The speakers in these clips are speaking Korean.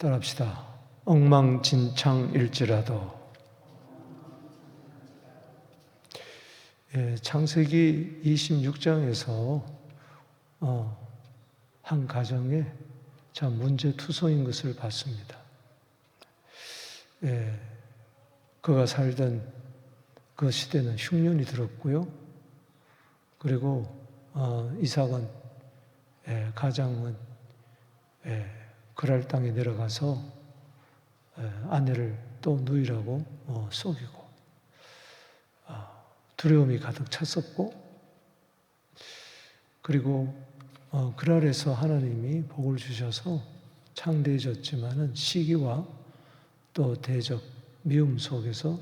따라합시다. 엉망진창일지라도. 창세기 26장에서 한 가정에 참 문제투성인 것을 봤습니다. 그가 살던 그 시대는 흉년이 들었고요. 그리고 이삭은 가장은 그랄 땅에 내려가서 아내를 또 누이라고 속이고 두려움이 가득 찼었고, 그리고 그랄에서 하나님이 복을 주셔서 창대해졌지만은 시기와 또 대적 미움 속에서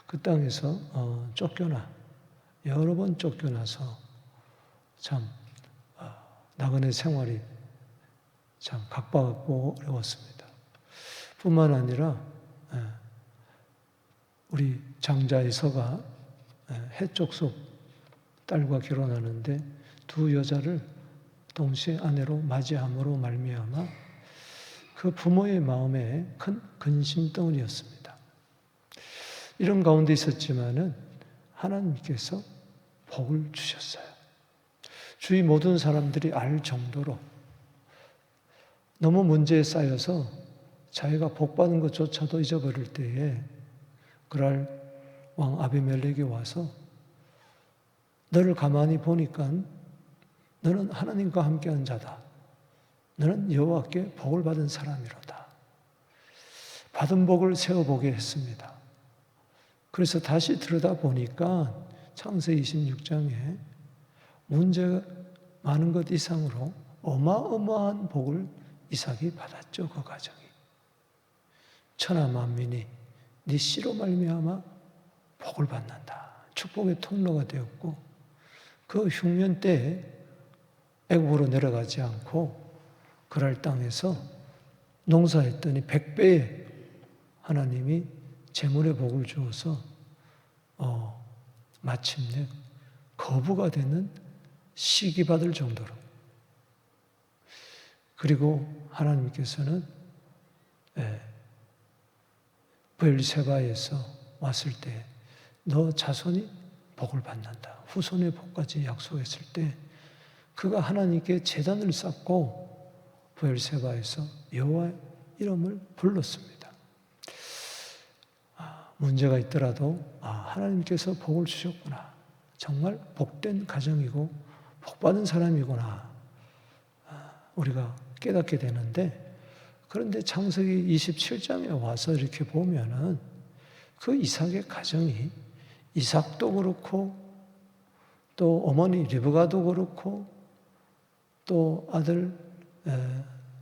그 땅에서 쫓겨나 여러 번 쫓겨나서 참 나그네 생활이 참 각박하고 어려웠습니다. 뿐만 아니라 우리 장자 에서가 해족속 딸과 결혼하는데 두 여자를 동시에 아내로 맞이함으로 말미암아 그 부모의 마음에 큰 근심덩어리였습니다. 이런 가운데 있었지만은 하나님께서 복을 주셨어요. 주위 모든 사람들이 알 정도로 너무 문제에 쌓여서 자기가 복받은 것조차도 잊어버릴 때에 그랄 왕 아비멜렉이 와서 너를 가만히 보니까 너는 하나님과 함께한 자다. 너는 여호와께 복을 받은 사람이로다. 받은 복을 세어보게 했습니다. 그래서 다시 들여다보니까 창세기 26장에 문제가 많은 것 이상으로 어마어마한 복을 이삭이 받았죠. 그 가정이. 천하 만민이 네 씨로 말미암아 복을 받는다. 축복의 통로가 되었고, 그 흉년 때에 애굽으로 내려가지 않고 그랄 땅에서 농사했더니 100배의 하나님이 재물의 복을 주어서 마침내 거부가 되는 시기받을 정도로. 그리고 하나님께서는 브엘세바에서 왔을 때 너 자손이 복을 받는다. 후손의 복까지 약속했을 때 그가 하나님께 제단을 쌓고 브엘세바에서 여호와의 이름을 불렀습니다. 문제가 있더라도 하나님께서 복을 주셨구나. 정말 복된 가정이고 복받은 사람이구나. 우리가 깨닫게 되는데, 그런데 창세기 27장에 와서 이렇게 보면은 그 이삭의 가정이, 이삭도 그렇고 또 어머니 리브가도 그렇고 또 아들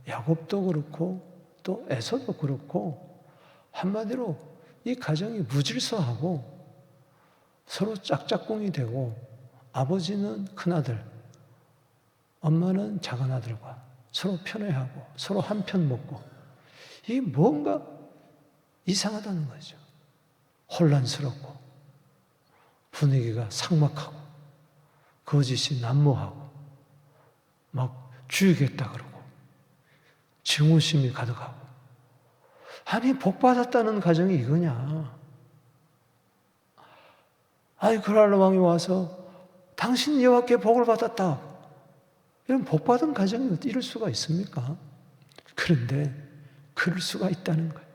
야곱도 그렇고 또 에서도 그렇고, 한마디로 이 가정이 무질서하고 서로 짝짝꿍이 되고, 아버지는 큰아들, 엄마는 작은아들과 서로 편애하고 서로 한편 먹고, 이게 뭔가 이상하다는 거죠. 혼란스럽고 분위기가 삭막하고 거짓이 난무하고 막 죽이겠다 그러고 증오심이 가득하고. 아니, 복받았다는 가정이 이거냐? 그랄 왕이 와서 당신 여호와께 복을 받았다. 이런 복받은 가정이 이럴 수가 있습니까? 그런데 그럴 수가 있다는 거예요.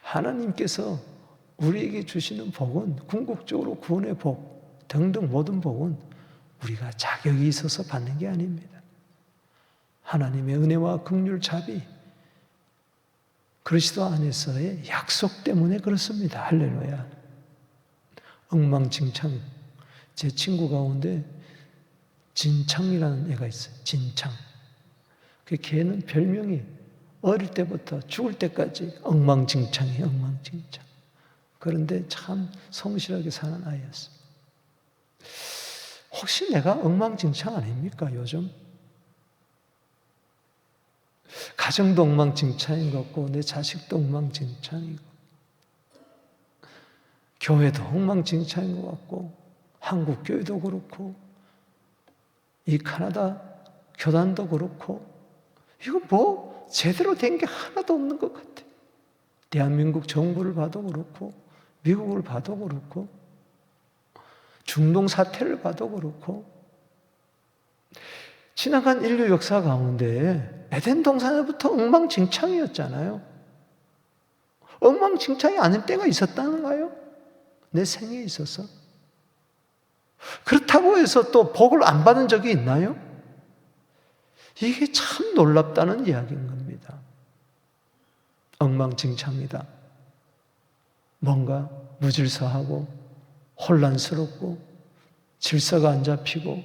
하나님께서 우리에게 주시는 복은, 궁극적으로 구원의 복 등등 모든 복은 우리가 자격이 있어서 받는 게 아닙니다. 하나님의 은혜와 긍휼 자비, 그리스도 안에서의 약속 때문에 그렇습니다. 할렐루야. 엉망진창. 제 친구 가운데 진창이라는 애가 있어요. 진창. 그 걔는 별명이 어릴 때부터 죽을 때까지 엉망진창이에요. 엉망진창. 그런데 참 성실하게 사는 아이였어요. 혹시 내가 엉망진창 아닙니까, 요즘? 가정도 엉망진창인 것 같고, 내 자식도 엉망진창이고, 교회도 엉망진창인 것 같고, 한국 교회도 그렇고, 이 캐나다 교단도 그렇고, 이거 뭐 제대로 된 게 하나도 없는 것 같아요. 대한민국 정부를 봐도 그렇고 미국을 봐도 그렇고 중동 사태를 봐도 그렇고 지나간 인류 역사 가운데 에덴 동산에부터 엉망진창이었잖아요. 엉망진창이 아닐 때가 있었다는가요? 내 생에 있어서. 그렇다고 해서 또 복을 안 받은 적이 있나요? 이게 참 놀랍다는 이야기인 겁니다. 엉망진창이다. 뭔가 무질서하고 혼란스럽고 질서가 안 잡히고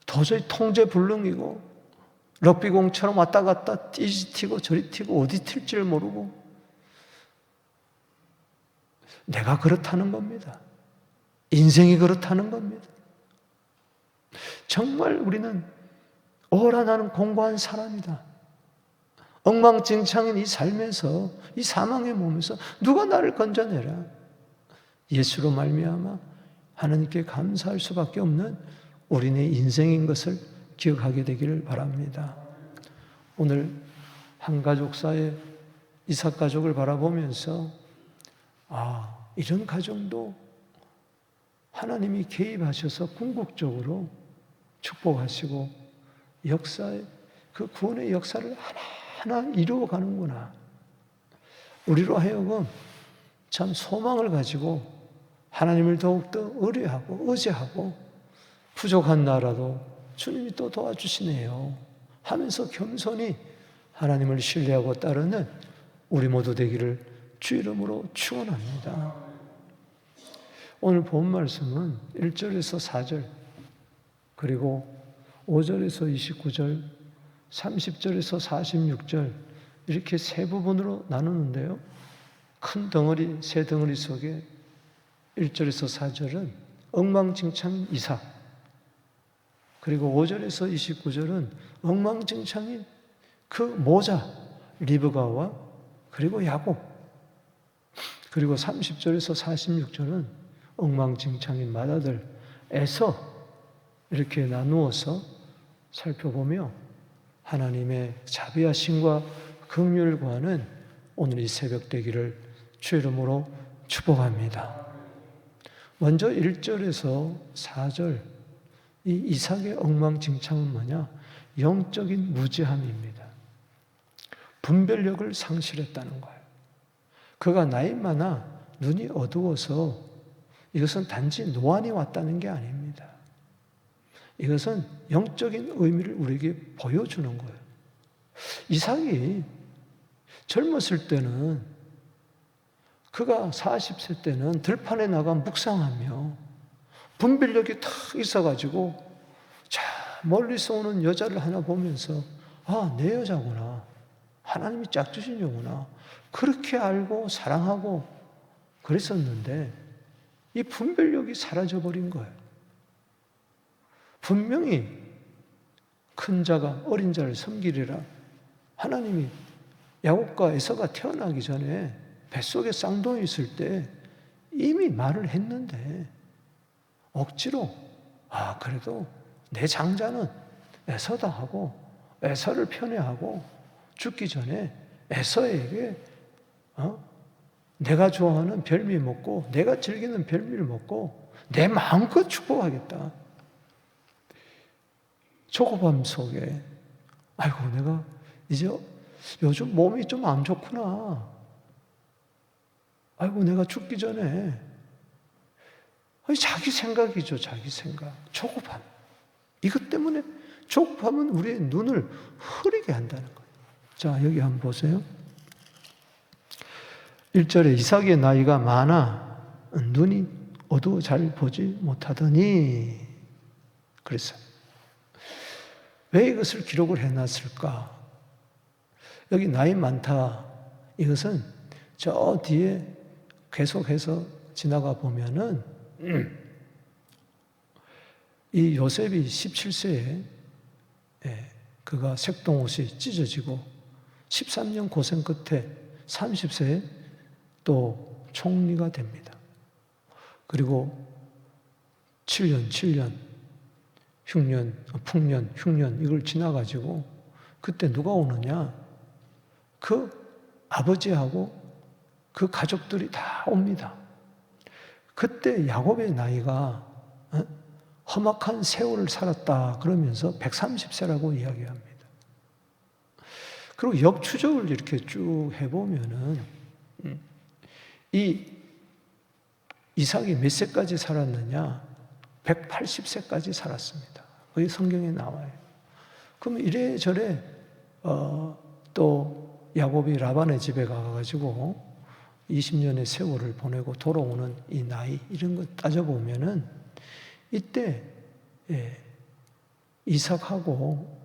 도저히 통제불능이고 럭비공처럼 왔다 갔다 띠지 튀고 저리 튀고 어디 튈지를 모르고 내가 그렇다는 겁니다. 인생이 그렇다는 겁니다. 정말 우리는 나는 공고한 사람이다. 엉망진창인 이 삶에서 이 사망의 몸에서 누가 나를 건져내라. 예수로 말미암아 하나님께 감사할 수밖에 없는 우리의 인생인 것을 기억하게 되기를 바랍니다. 오늘 한가족사의 이삭 가족을 바라보면서 이런 가정도 하나님이 개입하셔서 궁극적으로 축복하시고 역사의 그 구원의 역사를 하나하나 이루어가는구나. 우리로 하여금 참 소망을 가지고 하나님을 더욱더 의뢰하고 의지하고 부족한 나라도 주님이 또 도와주시네요 하면서 겸손히 하나님을 신뢰하고 따르는 우리 모두 되기를 주 이름으로 축원합니다. 오늘 본 말씀은 1절에서 4절 그리고 5절에서 29절 30절에서 46절 이렇게 세 부분으로 나누는데요. 큰 덩어리, 세 덩어리 속에 1절에서 4절은 엉망진창인 이삭 그리고 5절에서 29절은 엉망진창인 그 모자 리브가와 그리고 야곱 그리고 30절에서 46절은 엉망진창인 맏아들 에서 이렇게 나누어서 살펴보며 하나님의 자비하심과 긍휼과는 오늘 이 새벽 되기를 주 이름으로 축복합니다. 먼저 1절에서 4절 이 이삭의 엉망진창은 뭐냐? 영적인 무지함입니다. 분별력을 상실했다는 거예요. 그가 나이 많아 눈이 어두워서 이것은 단지 노안이 왔다는 게 아닙니다. 이것은 영적인 의미를 우리에게 보여주는 거예요. 이삭이 젊었을 때는 그가 40세 때는 들판에 나가 묵상하며 분별력이 탁 있어가지고 저 멀리서 오는 여자를 하나 보면서 내 여자구나. 하나님이 짝주신 여구나. 그렇게 알고 사랑하고 그랬었는데 이 분별력이 사라져버린 거예요. 분명히 큰 자가 어린 자를 섬기리라. 하나님이 야곱과 에서가 태어나기 전에 뱃속에 쌍둥이 있을 때 이미 말을 했는데 억지로 그래도 내 장자는 에서다 하고 에서를 편애하고 죽기 전에 에서에게 내가 좋아하는 별미 먹고 내가 즐기는 별미를 먹고 내 마음껏 축복하겠다. 조급함 속에 내가 이제 요즘 몸이 좀 안 좋구나. 내가 죽기 전에 자기 생각이죠. 자기 생각. 조급함. 이것 때문에 조급함은 우리의 눈을 흐리게 한다는 거예요. 자, 여기 한번 보세요. 1절에 이삭의 나이가 많아 눈이 어두워 잘 보지 못하더니 그랬어요. 왜 이것을 기록을 해놨을까? 여기 나이 많다. 이것은 저 뒤에 계속해서 지나가 보면은 이 요셉이 17세에 그가 색동옷이 찢어지고 13년 고생 끝에 30세에 또 총리가 됩니다. 그리고 7년, 흉년, 풍년, 흉년 이걸 지나가지고 그때 누가 오느냐? 그 아버지하고 그 가족들이 다 옵니다. 그때 야곱의 나이가 험악한 세월을 살았다 그러면서 130세라고 이야기합니다. 그리고 역추적을 이렇게 쭉 해보면은 이 이삭이 몇 세까지 살았느냐? 180세까지 살았습니다. 그게 성경에 나와요. 그럼 이래저래 또 야곱이 라반의 집에 가가지고 20년의 세월을 보내고 돌아오는 이 나이 이런 거 따져보면은 이때 이삭하고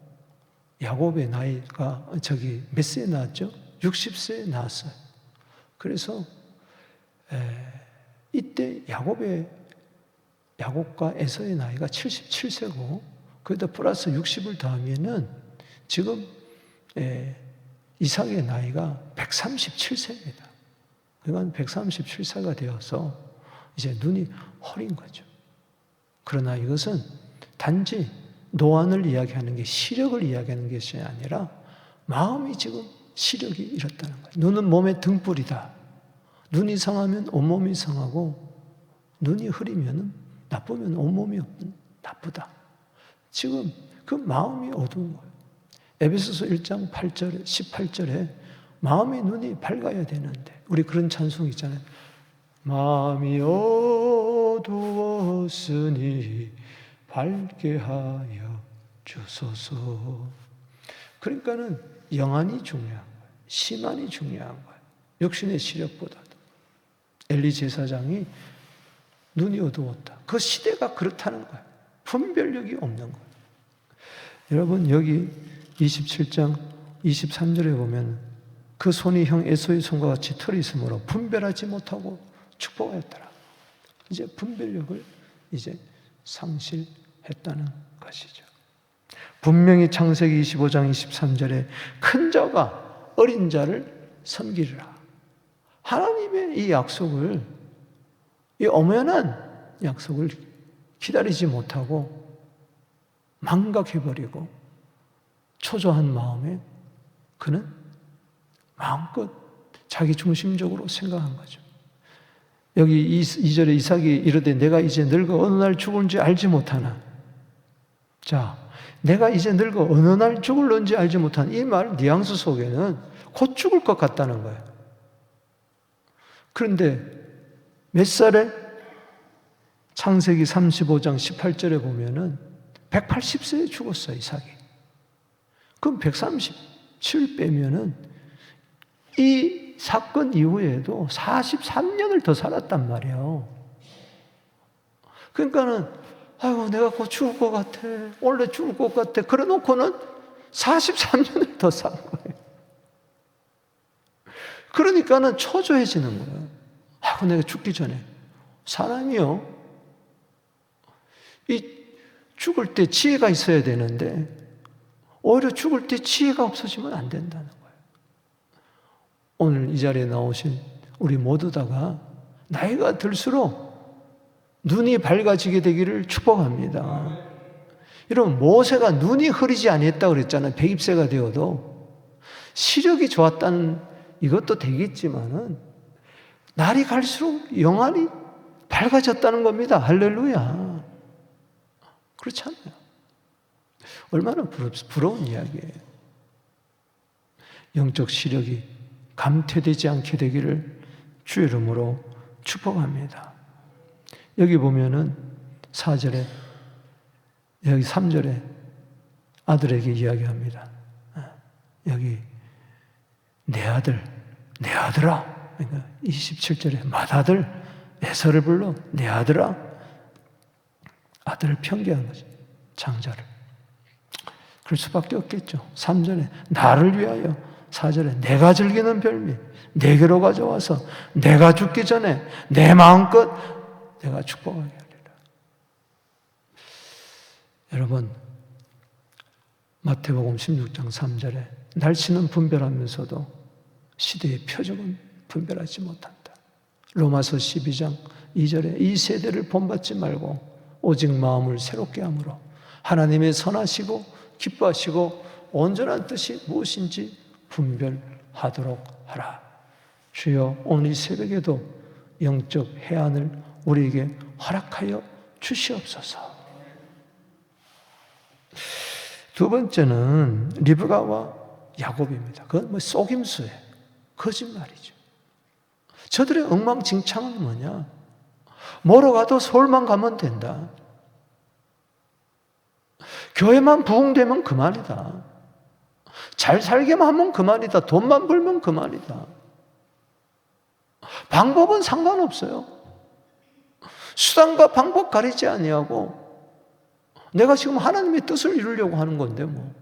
야곱의 나이가 몇 세에 나왔죠? 60세에 나왔어요. 그래서 이때 야곱과 에서의 나이가 77세고 거기다 플러스 60을 더하면은 지금 이삭의 나이가 137세입니다. 그러니까 137세가 되어서 이제 눈이 허린 거죠. 그러나 이것은 단지 노안을 이야기하는 게 시력을 이야기하는 것이 아니라 마음이 지금 시력이 이렇다는 거예요. 눈은 몸의 등불이다. 눈이 상하면 온몸이 상하고 눈이 흐리면 나쁘면 온몸이 나쁘다. 지금 그 마음이 어두운 거예요. 에베소서 1장 8절에 18절에 마음의 눈이 밝아야 되는데 우리 그런 찬송 있잖아요. 마음이 어두웠으니 밝게 하여 주소서. 그러니까는 영안이 중요한 거예요. 심안이 중요한 거예요. 육신의 시력보다도. 엘리 제사장이 눈이 어두웠다. 그 시대가 그렇다는 거예요. 분별력이 없는 거예요. 여러분 여기 27장 23절에 보면 그 손이 형 에서의 손과 같이 털이 있으므로 분별하지 못하고 축복하였더라. 이제 분별력을 이제 상실했다는 것이죠. 분명히 창세기 25장 23절에 큰 자가 어린 자를 섬기리라. 하나님의 이 약속을, 이 엄연한 약속을 기다리지 못하고 망각해버리고 초조한 마음에 그는 마음껏 자기 중심적으로 생각한 거죠. 여기 2절에 이삭이 이르되 내가 이제 늙어 어느 날 죽을지 알지 못하나. 자, 내가 이제 늙어 어느 날 죽을런지 알지 못하나. 이 말 뉘앙스 속에는 곧 죽을 것 같다는 거예요. 그런데 몇 살에? 창세기 35장 18절에 보면은 180세에 죽었어요, 이삭이. 그럼 137 빼면은 이 사건 이후에도 43년을 더 살았단 말이에요. 그러니까는, 아이고, 내가 곧 죽을 것 같아. 원래 죽을 것 같아. 그래 놓고는 43년을 더 산 거예요. 그러니까는 초조해지는 거예요. 아이고, 내가 죽기 전에. 사람이요. 이 죽을 때 지혜가 있어야 되는데, 오히려 죽을 때 지혜가 없어지면 안 된다는 거예요. 오늘 이 자리에 나오신 우리 모두 다가 나이가 들수록 눈이 밝아지게 되기를 축복합니다. 여러분, 모세가 눈이 흐리지 아니했다고 그랬잖아요. 120세가 되어도. 시력이 좋았다는 이것도 되겠지만은 날이 갈수록 영안이 밝아졌다는 겁니다. 할렐루야. 그렇지 않아요? 얼마나 부러운 이야기예요. 영적 시력이 감퇴되지 않게 되기를 주의 이름으로 축복합니다. 여기 보면은 4절에, 여기 3절에 아들에게 이야기합니다. 여기 내 아들, 내 아들아. 그러니까 27절에 맏아들 에서를 불러 내 아들아. 아들을 편개한 거죠. 장자를. 그럴 수밖에 없겠죠. 3절에 나를 위하여, 4절에 내가 즐기는 별미 내게로 가져와서 내가 죽기 전에 내 마음껏 내가 축복하게 하리라. 여러분, 마태복음 16장 3절에 날씨는 분별하면서도 시대의 표적은 분별하지 못한다. 로마서 12장 2절에 이 세대를 본받지 말고 오직 마음을 새롭게 함으로 하나님의 선하시고 기뻐하시고 온전한 뜻이 무엇인지 분별하도록 하라. 주여, 오늘 이 새벽에도 영적 해안을 우리에게 허락하여 주시옵소서. 두 번째는 리브가와 야곱입니다. 그건 뭐 속임수예요. 거짓말이죠. 저들의 엉망진창은 뭐냐? 뭐로 가도 서울만 가면 된다. 교회만 부흥되면 그만이다. 잘 살게만 하면 그만이다. 돈만 벌면 그만이다. 방법은 상관없어요. 수단과 방법 가리지 아니하고 내가 지금 하나님의 뜻을 이루려고 하는 건데 뭐.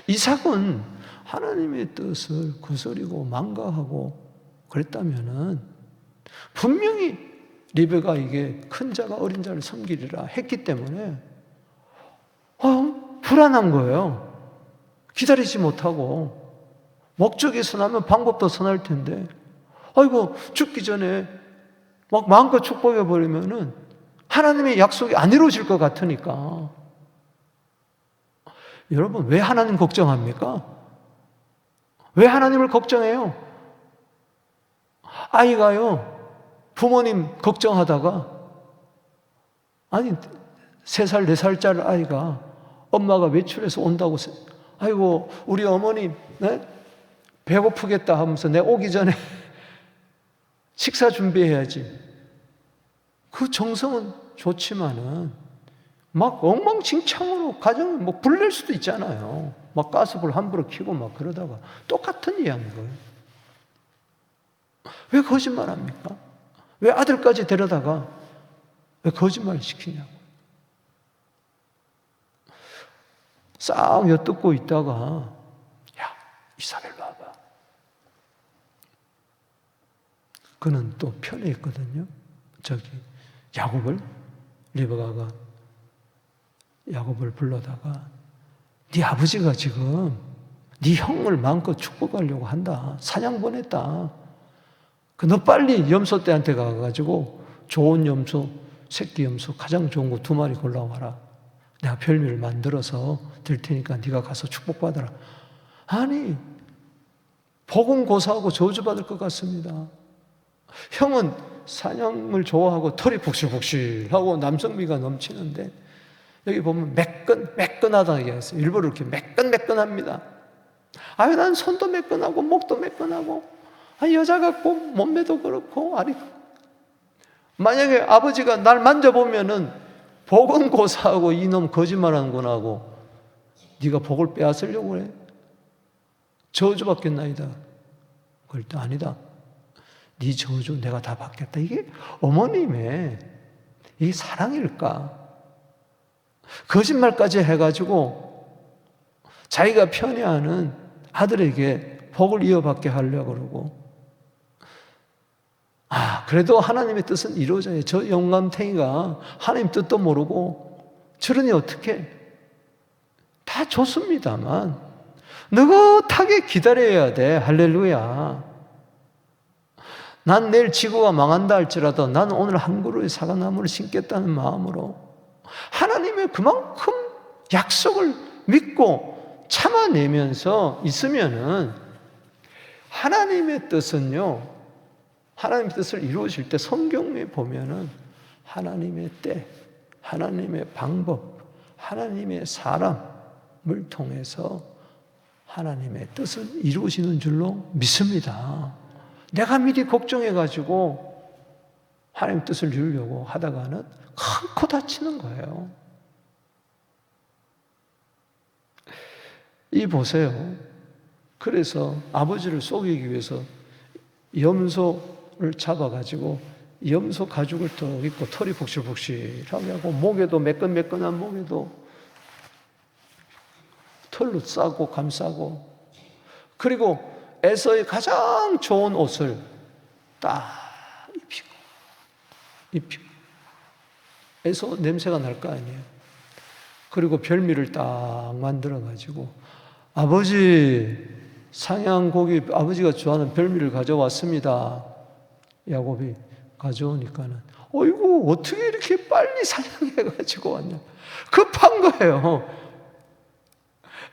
이삭은 하나님의 뜻을 거스리고 망가하고 그랬다면은 분명히 리베가에게 큰 자가 어린 자를 섬기리라 했기 때문에 불안한 거예요. 기다리지 못하고 목적이 선하면 방법도 선할 텐데 아이고 죽기 전에 막 마음껏 축복해 버리면은 하나님의 약속이 안 이루어질 것 같으니까. 여러분, 왜 하나님 걱정합니까? 왜 하나님을 걱정해요? 아이가요, 부모님 걱정하다가, 아니, 3살, 4살짜리 아이가 엄마가 외출해서 온다고, 아이고, 우리 어머님, 네? 배고프겠다 하면서 내 오기 전에 식사 준비해야지. 그 정성은 좋지만은, 막 엉망진창으로 가정을 뭐 불낼 수도 있잖아요. 막 가스불 함부로 켜고 막 그러다가 똑같은 이야기인 거예요. 왜 거짓말 합니까? 왜 아들까지 데려다가 왜 거짓말 시키냐고. 싹 엿듣고 있다가 야, 이삭 일로 와봐. 그는 또 편에 있거든요. 야곱을, 리브가가 야곱을 불러다가 네 아버지가 지금 네 형을 마음껏 축복하려고 한다. 사냥 보냈다. 너 빨리 염소 떼한테 가가지고 좋은 염소, 새끼 염소 가장 좋은 거 2마리 골라와라. 내가 별미를 만들어서 들 테니까 네가 가서 축복받아라. 아니, 복은 고사하고 저주받을 것 같습니다. 형은 사냥을 좋아하고 털이 북실북실하고 남성미가 넘치는데 여기 보면 매끈하다는 얘기가 있어요. 일부러 이렇게 매끈합니다. 아유, 난 손도 매끈하고 목도 매끈하고 여자 같고 몸매도 그렇고 만약에 아버지가 날 만져보면은 복은 고사하고 이놈 거짓말하는구나 하고 네가 복을 빼앗으려고 그래? 저주받겠나이다. 그럴 때 아니다. 네 저주 내가 다 받겠다. 이게 어머님의 이게 사랑일까? 거짓말까지 해가지고 자기가 편애하는 아들에게 복을 이어받게 하려고 그러고, 그래도 하나님의 뜻은 이루어져요. 저 영감탱이가 하나님 뜻도 모르고 저러니 어떻게? 다 좋습니다만 느긋하게 기다려야 돼. 할렐루야. 난 내일 지구가 망한다 할지라도 나는 오늘 한 그루의 사과나무를 심겠다는 마음으로 하나님의 그만큼 약속을 믿고 참아내면서 있으면은 하나님의 뜻은요, 하나님의 뜻을 이루어질 때 성경에 보면은 하나님의 때, 하나님의 방법, 하나님의 사람을 통해서 하나님의 뜻은 이루어지는 줄로 믿습니다. 내가 미리 걱정해가지고 하나님 뜻을 이루려고 하다가는 큰 코 다치는 거예요. 이 보세요. 그래서 아버지를 속이기 위해서 염소를 잡아가지고 염소 가죽을 또 입고 털이 북실북실하게 하고 목에도 매끈매끈한 목에도 털로 싸고 감싸고, 그리고 에서의 가장 좋은 옷을 딱 입히고 에서 냄새가 날 거 아니에요. 그리고 별미를 딱 만들어가지고 아버지 상향고기 아버지가 좋아하는 별미를 가져왔습니다. 야곱이 가져오니까는 어이구 어떻게 이렇게 빨리 사냥해가지고 왔냐. 급한 거예요.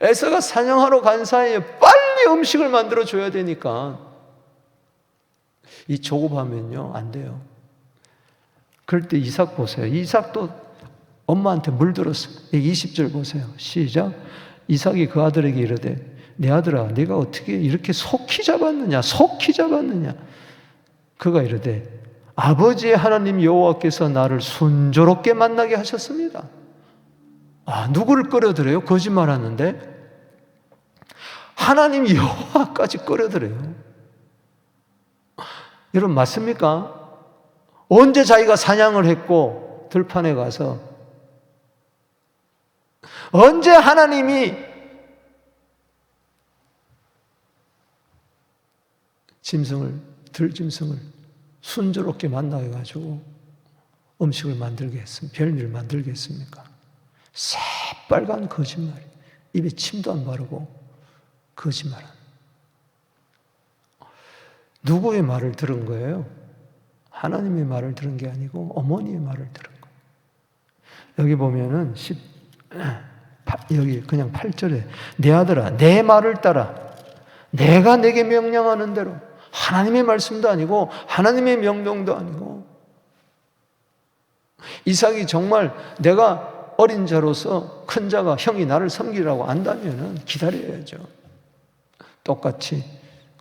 에서가 사냥하러 간 사이에 빨리 음식을 만들어 줘야 되니까 이 조급하면요 안 돼요. 그럴 때 이삭 보세요. 이삭도 엄마한테 물들었어요. 20절 보세요. 시작. 이삭이 그 아들에게 이르되 내 아들아 네가 어떻게 이렇게 속히 잡았느냐 속히 잡았느냐. 그가 이르되 아버지의 하나님 여호와께서 나를 순조롭게 만나게 하셨습니다. 누구를 끌어들여요? 거짓말하는데 하나님 여호와까지 끌어들여요. 여러분 맞습니까? 언제 자기가 사냥을 했고 들판에 가서 언제 하나님이 들짐승을 순조롭게 만나게 가지고 음식을 만들게 했습니까? 별미를 만들게 했습니까? 새빨간 거짓말, 입에 침도 안 바르고 거짓말한. 누구의 말을 들은 거예요? 하나님의 말을 들은 게 아니고 어머니의 말을 들은 거예요. 여기 보면은 여기 그냥 8절에 내 아들아 내 말을 따라 내가 내게 명령하는 대로 하나님의 말씀도 아니고 하나님의 명령도 아니고 이삭이 정말 내가 어린 자로서 큰 자가 형이 나를 섬기라고 안다면은 기다려야죠. 똑같이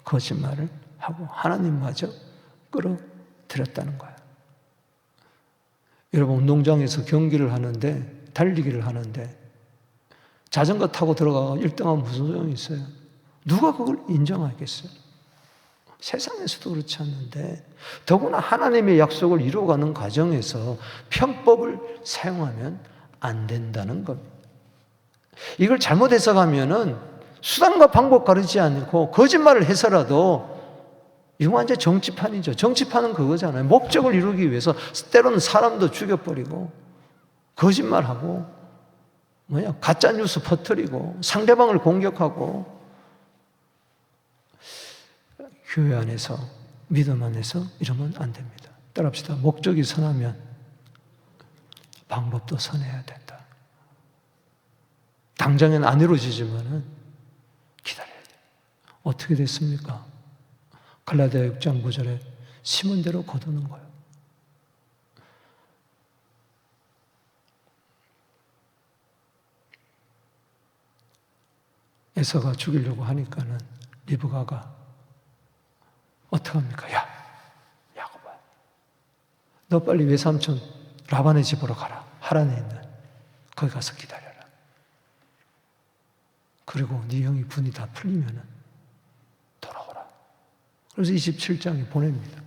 거짓말을 하고 하나님마저 끌어들였다는 거예요. 여러분 운동장에서 경기를 하는데 달리기를 하는데 자전거 타고 들어가서 1등하면 무슨 소용이 있어요? 누가 그걸 인정하겠어요? 세상에서도 그렇지 않는데 더구나 하나님의 약속을 이루어가는 과정에서 편법을 사용하면 안 된다는 겁니다. 이걸 잘못 해석하면은 수단과 방법 가르치지 않고 거짓말을 해서라도 이건 완전 정치판이죠. 정치판은 그거잖아요. 목적을 이루기 위해서 때로는 사람도 죽여버리고 거짓말하고 가짜뉴스 퍼뜨리고 상대방을 공격하고 교회 안에서 믿음 안에서 이러면 안 됩니다. 따라합시다. 목적이 선하면 방법도 선해야 된다. 당장은 안 이루어지지만은 기다려야 돼요. 어떻게 됐습니까? 갈라디아 6장 9절에 심은 대로 거두는 거예요. 에서가 죽이려고 하니까는 리브가가 어떡합니까? 야, 야곱아, 너 빨리 외삼촌 라반의 집으로 가라. 하란에 있는 거기 가서 기다려라. 그리고 네 형이 분이 다 풀리면은 돌아오라. 그래서 27장에 보냅니다.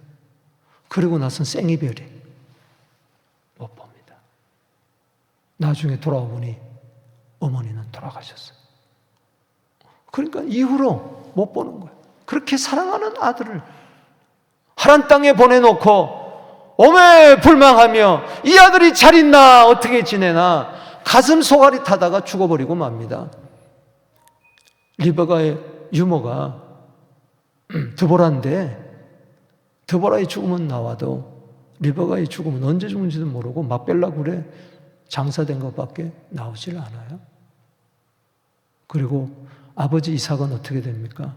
그리고 나선 생이별이 못 봅니다. 나중에 돌아와 보니 어머니는 돌아가셨어요. 그러니까 이후로 못 보는 거예요. 그렇게 사랑하는 아들을 하란 땅에 보내놓고 오매불망하며 이 아들이 잘 있나 어떻게 지내나 가슴 소갈이 타다가 죽어버리고 맙니다. 리브가의 유모가 드보라인데 드보라의 죽음은 나와도 리브가의 죽음은 언제 죽은지도 모르고 막벨라 굴에 장사된 것밖에 나오질 않아요. 그리고 아버지 이삭은 어떻게 됩니까?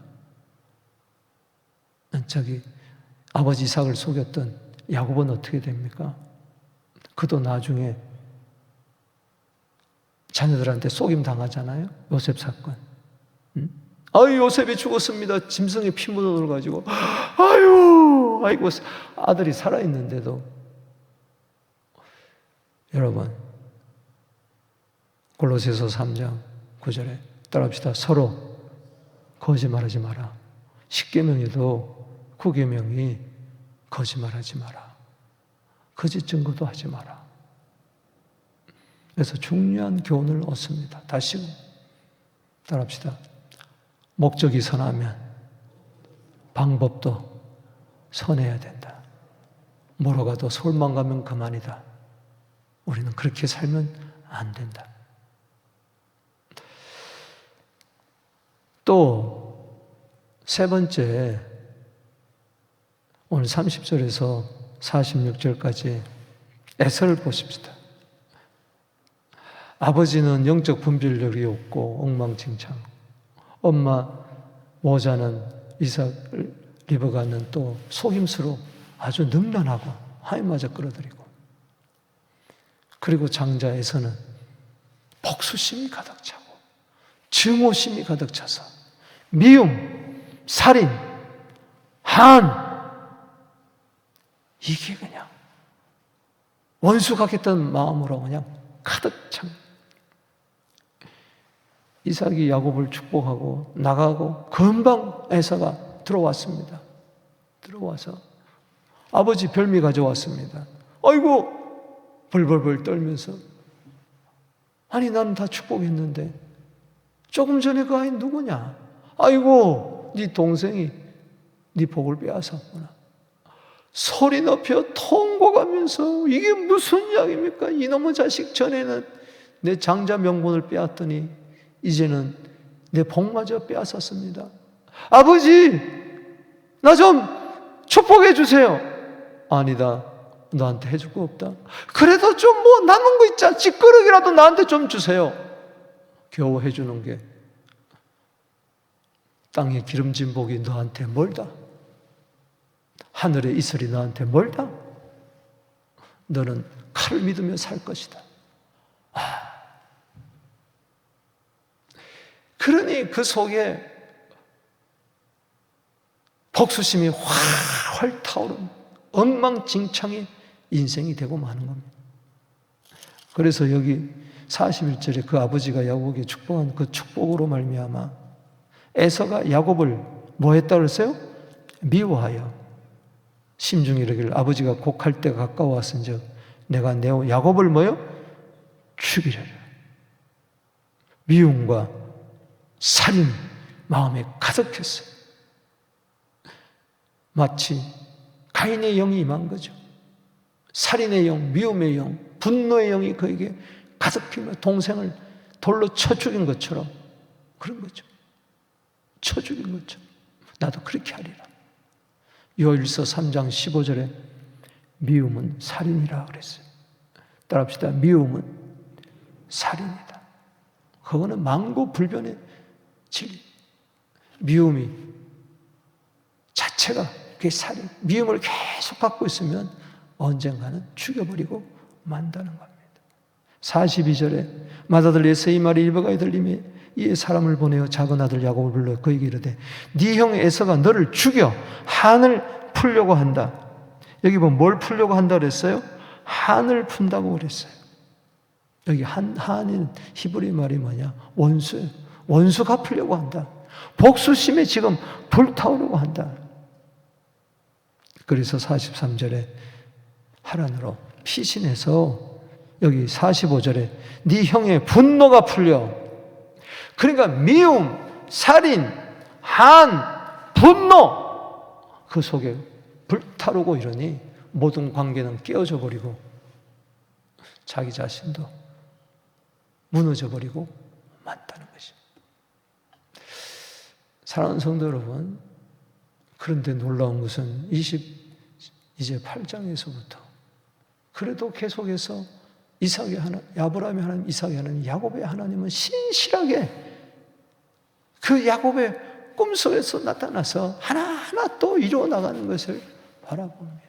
아버지 이삭을 속였던 야곱은 어떻게 됩니까? 그도 나중에 자녀들한테 속임 당하잖아요. 요셉 사건. 요셉이 죽었습니다. 짐승의 피 묻어놓을 가지고 아이고 아들이 살아있는데도. 여러분 골로새서 3장 9절에 따라합시다. 서로 거짓말하지 마라. 10계명에도 9계명이 거짓말하지 마라. 거짓 증거도 하지 마라. 그래서 중요한 교훈을 얻습니다. 다시 따라합시다. 목적이 선하면 방법도 선해야 된다. 뭐로 가도 서울만 가면 그만이다. 우리는 그렇게 살면 안 된다. 또 세 번째, 오늘 30절에서 46절까지 에서를 보십시다. 아버지는 영적 분별력이 없고 엉망진창, 엄마 모자는 이삭을 리브가는 또 속임수로 아주 능란하고 하인마저 끌어들이고, 그리고 장자에서는 복수심이 가득 차고 증오심이 가득 차서 미움, 살인, 한, 이게 그냥 원수 같겠다는 마음으로 그냥 가득 찬. 이삭이 야곱을 축복하고 나가고 금방 에사가 들어왔습니다. 들어와서 아버지 별미 가져왔습니다. 아이고 벌벌벌 떨면서, 아니 나는 다 축복했는데 조금 전에 그 아이 누구냐? 아이고 네 동생이 네 복을 빼앗았구나. 소리 높여 통곡하면서 이게 무슨 이야기입니까? 이놈의 자식, 전에는 내 장자 명분을 빼앗더니 이제는 내 복마저 빼앗았습니다. 아버지, 나 좀 축복해 주세요. 아니다, 너한테 해줄 거 없다. 그래도 좀 뭐 남은 거 있잖아. 찌꺼러기라도 나한테 좀 주세요. 겨우 해주는 게 땅에 기름진 복이 너한테 멀다. 하늘의 이슬이 너한테 멀다. 너는 칼을 믿으며 살 것이다. 그러니 그 속에 복수심이 활활 타오른 엉망진창의 인생이 되고 마는 겁니다. 그래서 여기 41절에 그 아버지가 야곱에게 축복한 그 축복으로 말미암아 에서가 야곱을 뭐 했다 그랬어요? 미워하여 심중에 이르기를 아버지가 곡할 때가 가까워왔은즉 내가 내 야곱을 뭐요? 죽이려라. 미움과 살인 마음에 가득했어요. 마치 가인의 영이 임한 거죠. 살인의 영, 미움의 영, 분노의 영이 그에게 가득히며 동생을 돌로 쳐 죽인 것처럼 그런 거죠. 쳐 죽인 것처럼 나도 그렇게 하리라. 요일서 3장 15절에 미움은 살인이라 그랬어요. 따라합시다. 미움은 살인이다. 그거는 망고불변의 진리. 미움이 자체가 그게 살인. 미움을 계속 갖고 있으면 언젠가는 죽여버리고 만다는 겁니다. 42절에 맏아들 에서의 말이 일베가에 들림에 이에 사람을 보내어 작은 아들 야곱을 불러 그에게 이르되 네 형 에서가 너를 죽여 한을 풀려고 한다. 여기 보면 뭘 풀려고 한다 그랬어요? 한을 푼다고 그랬어요. 여기 한인 히브리 말이 뭐냐? 원수예요. 원수가 풀려고 한다. 복수심에 지금 불타오르고 한다. 그래서 43절에 하란으로 피신해서 여기 45절에 네 형의 분노가 풀려. 그러니까 미움, 살인, 한, 분노 그 속에 불타오르고 이러니 모든 관계는 깨어져 버리고 자기 자신도 무너져 버리고 만다는 것입니다. 사랑하는 성도 여러분, 그런데 놀라운 것은 이제 8장에서부터 그래도 계속해서 이삭의 하나님, 아브라함의 하나님, 이삭의 하나님, 야곱의 하나님은 신실하게 그 야곱의 꿈속에서 나타나서 하나하나 또 이루어 나가는 것을 바라봅니다.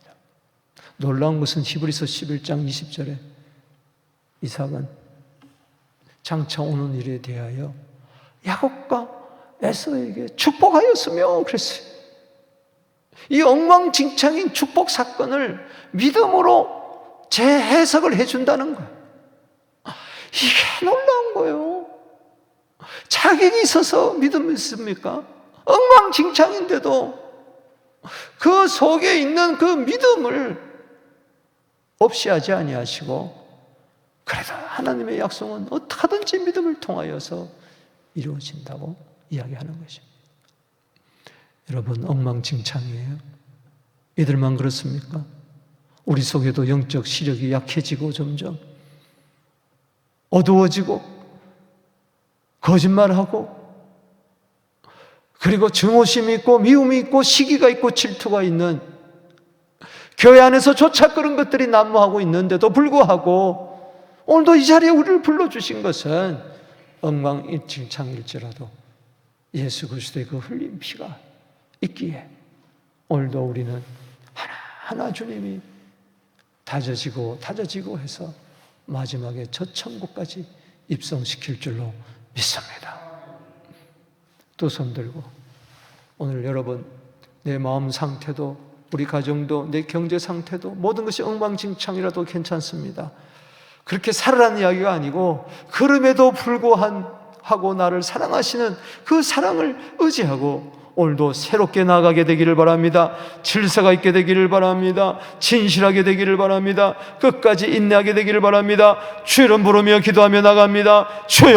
놀라운 것은 히브리서 11장 20절에 이삭은 장차 오는 일에 대하여 야곱과 에서에게 축복하였으며 그랬어요. 이 엉망진창인 축복 사건을 믿음으로 재해석을 해준다는 거예요. 이게 놀라운 거예요. 자격이 있어서 믿음이 있습니까? 엉망진창인데도 그 속에 있는 그 믿음을 없이 하지 아니하시고 그래도 하나님의 약속은 어떻게든지 믿음을 통하여서 이루어진다고 이야기하는 것입니다. 여러분, 엉망진창이에요. 이들만 그렇습니까? 우리 속에도 영적 시력이 약해지고 점점 어두워지고 거짓말하고 그리고 증오심이 있고 미움이 있고 시기가 있고 질투가 있는 교회 안에서 조차 그런 것들이 난무하고 있는데도 불구하고 오늘도 이 자리에 우리를 불러주신 것은 엉망진창일지라도 예수 그리스도의 그 흘린 피가 있기에 오늘도 우리는 하나하나 주님이 다져지고 해서 마지막에 저 천국까지 입성시킬 줄로 믿습니다. 두 손 들고 오늘 여러분 내 마음 상태도 우리 가정도 내 경제 상태도 모든 것이 엉망진창이라도 괜찮습니다. 그렇게 살아라는 이야기가 아니고 그럼에도 불구하고 나를 사랑하시는 그 사랑을 의지하고 오늘도 새롭게 나아가게 되기를 바랍니다. 질서가 있게 되기를 바랍니다. 진실하게 되기를 바랍니다. 끝까지 인내하게 되기를 바랍니다. 주여 이름 부르며 기도하며 나갑니다. 주여